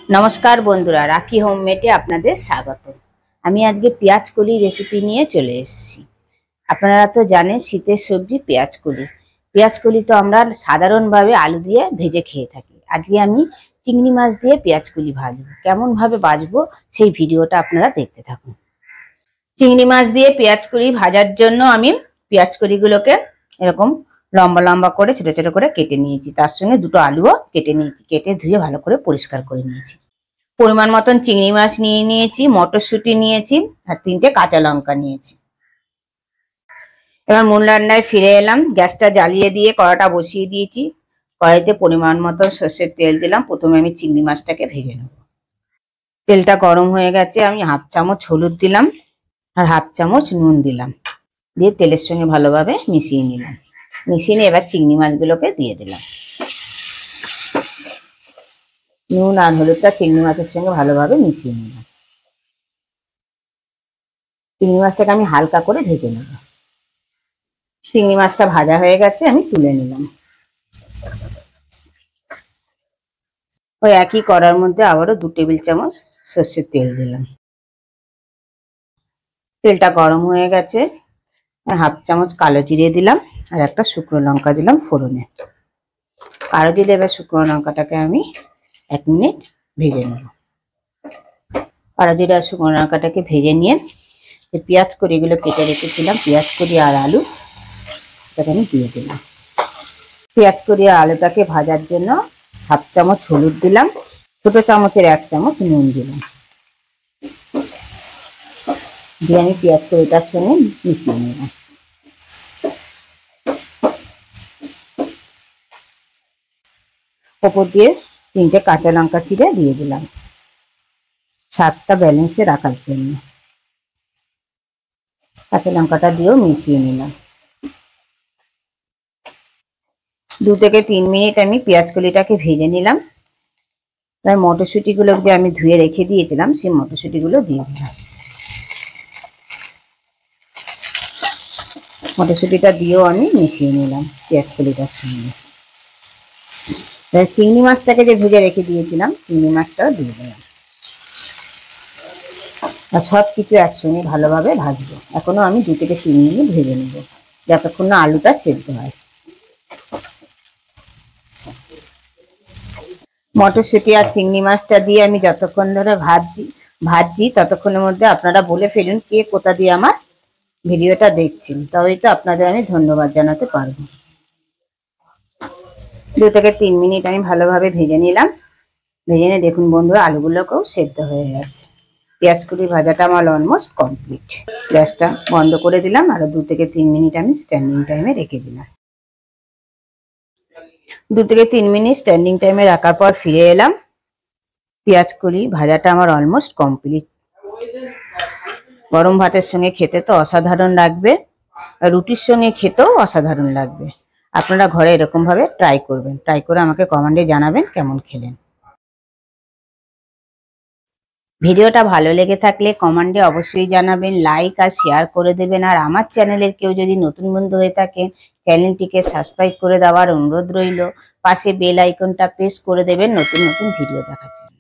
नमस्कार बंधुरा राखी होममेडे आपनादेर स्वागत। आमी आजके पेঁয়াজ कলি रेसिपि निये चले एसेछि। आपनारा तो जानेन शीतेर सब्जी पेঁয়াজ कली। पेঁয়াজ कली तो आमरा साधारणभावे आलू दिये भेजे खेये थाकि। आजके आमी चिंगड़ी माछ दिये पेঁয়াজ कली भाजबो। केमन भावे भाजबो सेई भिडियोटा आपनारा देखते थाकुन। चिंगड़ी माछ दिये पेঁয়াজ कली भाजार जोन्नो आमी पेঁয়াজ कलिगुलोके एरकम लम्बा लम्बा करे छोटो छोटो करे केटे निয়েছি। तार संगे दुटो आलुओ केटे निয়েছি। केटे धुए भालो करे परिष्कार करे निয়েছি। परिमाण मतन चिंगड़ी माछ निয়ে নিয়েছি, মটরশুঁটি নিয়েছি আর তিনটে কাঁচা লঙ্কা নিয়েছি। এবার মূল রান্নায় ফিরে এলাম। গ্যাসটা জ্বালিয়ে দিয়ে কড়াটা বসিয়ে দিয়েছি। কড়াইতে পরিমাণ মতন সরষের তেল দিলাম। প্রথমে আমি চিংড়ি মাছটাকে ভেজে নেব। তেলটা গরম হয়ে গেছে, আমি হাফ চামচ হলুদ দিলাম আর হাফ চামচ নুন দিলাম। দিয়ে তেলের সঙ্গে ভালোভাবে মিশিয়ে নিলাম। মিশিয়ে নিয়ে এবার চিংড়ি মাছগুলোকে দিয়ে দিলাম। নুন আর হলুদটা চিংড়ি মাছের সঙ্গে ভালোভাবে মিশিয়ে নিলাম। চিংড়ি মাছটাকে আমি হালকা করে ভেজে নেব। চিংড়ি মাছটা ভাজা হয়ে গেছে, আমি তুলে নিলাম। ওই একই কড়ার মধ্যে আবারও 2 টেবিল চামচ সরষের তেল দিলাম। তেলটা গরম হয়ে গেছে, হাফ চামচ কালো জিরে দিলাম আর একটা শুকনো লঙ্কা দিলাম ফোড়নে। কালো জিরে এবার শুকনো লঙ্কাটাকে আমি 1 মিনিট ভেজে নেব। কালো জিরে আর শুকনো লঙ্কাটাকে ভেজে নিয়ে পেঁয়াজ কলিগুলো কেটে রেখেছিলাম, পেঁয়াজ কলি আর আলু এটাকে আমি দিয়ে দিলাম। পেঁয়াজ কলি আর আলুটাকে ভাজার জন্য হাফ চামচ হলুদ দিলাম, ছোট চামচের 1 চামচ নুন দিলাম। দিয়ে আমি পেঁয়াজ কলিটার সঙ্গে মিশিয়ে নিলাম। ওপর দিয়ে 3টে কাঁচা লঙ্কা চিড়ে দিয়ে দিলাম স্বাদটা ব্যালেন্সে রাখার জন্য। কাঁচা লঙ্কাটা দিয়েও মিশিয়ে নিলাম। 2 থেকে 3 মিনিট আমি পেঁয়াজ কলিটাকে ভেজে নিলাম। তাই মটরশুঁটিগুলো যে আমি ধুয়ে রেখে দিয়েছিলাম সেই মটরশুঁটিগুলো দিয়ে দিলাম। মটরশুঁটিটা দিয়েও আমি মিশিয়ে নিলাম পেঁয়াজ কলিটার সঙ্গে। চিংড়ি মাছটাকে যে ভেজে রেখে দিয়েছিলাম চিংড়ি মাছটাও দিয়ে দিলাম। আর সব কিছু একসঙ্গে ভালোভাবে ভাজবো। এখনো আমি 2 থেকে 3 মিনিট ভেজে নেব যতক্ষণ না আলুটা সেদ্ধ হয়। মটরশুঁটি আর চিংড়ি মাছটা দিয়ে আমি যতক্ষণ ধরে ভাজছি ততক্ষণের মধ্যে আপনারা বলে ফেলুন কে কোথা দিয়ে আমার ভিডিওটা দেখছেন, তবেই তো আপনাদের আমি ধন্যবাদ জানাতে পারবো। 2 থেকে 3 মিনিট আমি ভালোভাবে ভেজে নিলাম। ভেজে নিয়ে দেখুন বন্ধুরা আলুগুলোকেও সেদ্ধ হয়ে গেছে। পেঁয়াজ কলি ভাজাটা আমার অলমোস্ট কমপ্লিট। গ্যাসটা বন্ধ করে দিলাম। আরো 2 থেকে 3 মিনিট আমি স্ট্যান্ডিং টাইমে রেখে দিলাম। 2 থেকে 3 মিনিট স্ট্যান্ডিং টাইমে রাখার পর ফিরে এলাম। পেঁয়াজ কলি ভাজাটা আমার অলমোস্ট কমপ্লিট। গরম ভাতের সঙ্গে খেতে তো অসাধারণ লাগবে, আর রুটির সঙ্গে খেতেও অসাধারণ লাগবে। আপনারা ঘরে এরকম ভাবে ট্রাই করবেন। ট্রাই করে আমাকে কমেন্টে জানাবেন কেমন খেলেন। ভিডিওটা ভালো লেগে থাকলে কমেন্টে অবশ্যই জানাবেন, লাইক আর শেয়ার করে দেবেন। আর আমার চ্যানেলের কেউ যদি নতুন বন্ধু হয়ে থাকেন চ্যানেলটিকে সাবস্ক্রাইব করে দেওয়ার অনুরোধ রইল। পাশে বেল আইকনটা প্রেস করে দেবেন নতুন নতুন ভিডিও দেখার জন্য।